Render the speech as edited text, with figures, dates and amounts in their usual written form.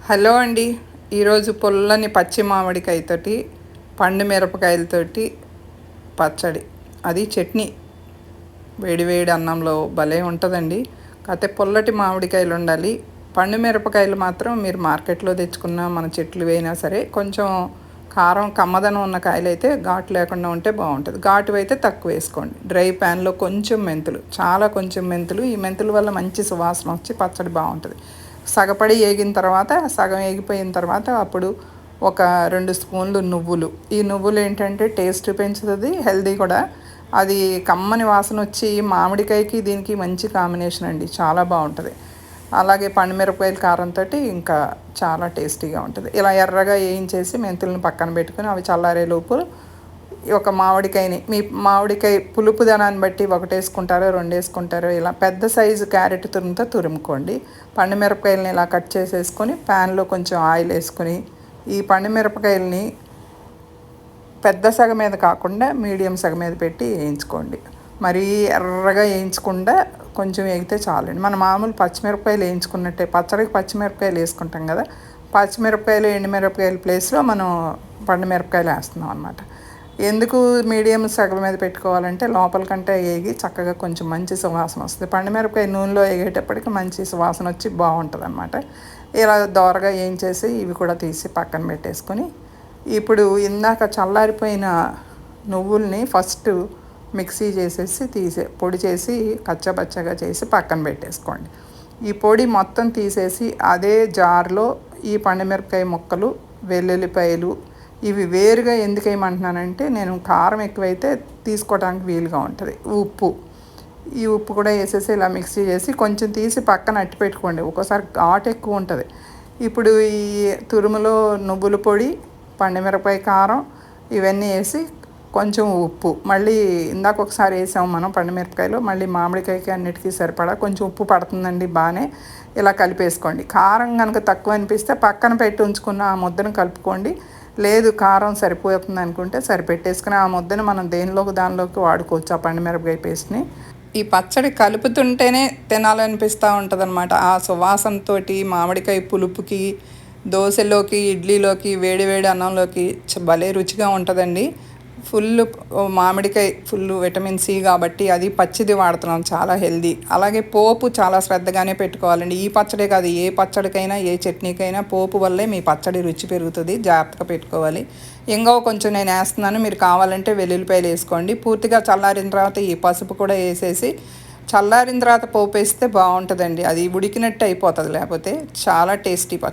Hello అండి. ఈరోజు పుల్లని పచ్చి మామిడికాయతోటి పండు మిరపకాయలతోటి పచ్చడి, అది చట్నీ, వేడి వేడి అన్నంలో భలే ఉంటుందండి. కాకపోతే పుల్లటి మామిడికాయలు ఉండాలి. పండు మిరపకాయలు మాత్రం మీరు మార్కెట్లో తెచ్చుకున్న మన చెట్లు వేయినా సరే కొంచెం కారం కమ్మదనం ఉన్న కాయలు అయితే ఘాటు లేకుండా ఉంటే బాగుంటుంది. ఘాటు అయితే తక్కువ వేసుకోండి. డ్రై ప్యాన్లో కొంచెం మెంతులు, చాలా కొంచెం మెంతులు, ఈ మెంతుల వల్ల మంచి సువాసన వచ్చి పచ్చడి బాగుంటుంది. సగపడి వేగిన తర్వాత, సగం వేగిపోయిన తర్వాత అప్పుడు ఒక 2 స్పూన్లు నువ్వులు. ఈ నువ్వులు ఏంటంటే టేస్ట్ పెంచుతుంది, హెల్దీ కూడా. అది కమ్మని వాసన వచ్చి మామిడికాయకి దీనికి మంచి కాంబినేషన్ అండి, చాలా బాగుంటుంది. అలాగే పండుమిరపకాయల కారంతో ఇంకా చాలా టేస్టీగా ఉంటుంది. ఇలా ఎర్రగా వేయించేసి మెంతులను పక్కన పెట్టుకుని అవి చల్లారేలోపు ఒక మామిడికాయని, మీ మామిడికాయ పులుపు దనాన్ని బట్టి ఒకటి వేసుకుంటారో 2 వేసుకుంటారో, ఇలా పెద్ద సైజు క్యారెట్ తురుముతో తురుముకోండి. పండుమిరపకాయలని ఇలా కట్ చేసేసుకొని ప్యాన్లో కొంచెం ఆయిల్ వేసుకొని ఈ పండుమిరపకాయలని పెద్ద సగ మీద కాకుండా మీడియం సగ మీద పెట్టి వేయించుకోండి. మరీ ఎర్రగా వేయించకుండా కొంచెం వేగితే చాలండి. మన మామూలు పచ్చిమిరపకాయలు వేయించుకున్నట్టే, పచ్చడికి పచ్చిమిరపకాయలు వేసుకుంటాం కదా, పచ్చిమిరపకాయలు ఎండుమిరపకాయల ప్లేస్లో మనం పండుమిరపకాయలు వేస్తున్నాం అనమాట. ఎందుకు మీడియం సగం మీద పెట్టుకోవాలంటే లోపల కంటే వేగి చక్కగా కొంచెం మంచి సువాసన వస్తుంది. పండుమిరపకాయ నూనెలో వేగేటప్పటికి మంచి సువాసన వచ్చి బాగుంటుంది అనమాట. ఇలా దోరగా వేయించేసి ఇవి కూడా తీసి పక్కన పెట్టేసుకొని, ఇప్పుడు ఇందాక చల్లారిపోయిన నువ్వుల్ని ఫస్ట్ మిక్సీ చేసేసి పొడి చేసి కచ్చపచ్చగా చేసి పక్కన పెట్టేసుకోండి. ఈ పొడి మొత్తం తీసేసి అదే జార్లో ఈ పండుమిరపకాయ ముక్కలు, వెల్లుల్లిపాయలు ఇవి వేరుగా ఎందుకు వేయమంటున్నానంటే, నేను కారం ఎక్కువైతే తీసుకోవడానికి వీలుగా ఉంటుంది. ఉప్పు, ఈ ఉప్పు కూడా వేసేసి ఇలా మిక్సీ చేసి కొంచెం తీసి పక్కన అట్టి పెట్టుకోండి. ఒక్కోసారి ఘాటు ఎక్కువ ఉంటుంది. ఇప్పుడు ఈ తురుములో నువ్వుల పొడి, పండుమిరపకాయ కారం ఇవన్నీ వేసి కొంచెం ఉప్పు, మళ్ళీ ఇందాక ఒకసారి వేసాము మనం పండుమిరపకాయలో, మళ్ళీ మామిడికాయకి అన్నిటికీ సరిపడా కొంచెం ఉప్పు పడుతుందండి. బాగానే ఇలా కలిపేసుకోండి. కారం కనుక తక్కువ అనిపిస్తే పక్కన పెట్టి ఉంచుకున్న ఆ ముద్దను కలుపుకోండి. లేదు కారం సరిపోతుంది అనుకుంటే సరిపెట్టేసుకుని ఆ ముద్దను మనం దానిలోకి వాడుకోవచ్చు, ఆ పండుమిరపకాయ పేస్ట్ని. ఈ పచ్చడి కలుపుతుంటేనే తినాలనిపిస్తూ ఉంటుంది అనమాట. ఆ సువాసనతో మామిడికాయ పులుపుకి దోశలోకి, ఇడ్లీలోకి, వేడి వేడి అన్నంలోకి భలే రుచిగా ఉంటుందండి. ఫుల్ మామిడికాయ ఫుల్ విటమిన్ సి కాబట్టి అది పచ్చిది వాడుతున్నాం, చాలా హెల్దీ. అలాగే పోపు చాలా శ్రద్ధగానే పెట్టుకోవాలండి. ఈ పచ్చడే కాదు, ఏ పచ్చడికైనా ఏ చట్నీకైనా పోపు వల్లే మీ పచ్చడి రుచి పెరుగుతుంది, జాగ్రత్తగా పెట్టుకోవాలి. ఇంకో కొంచెం నేను వేస్తున్నాను, మీరు కావాలంటే వెల్లుల్లిపాయలు వేసుకోండి. పూర్తిగా చల్లారిన తర్వాత ఈ పసుపు కూడా వేసేసి చల్లారిన తర్వాత పోపు వేస్తే బాగుంటుందండి. అది ఉడికినట్టు అయిపోతుంది, లేకపోతే చాలా టేస్టీ పచ్చడి.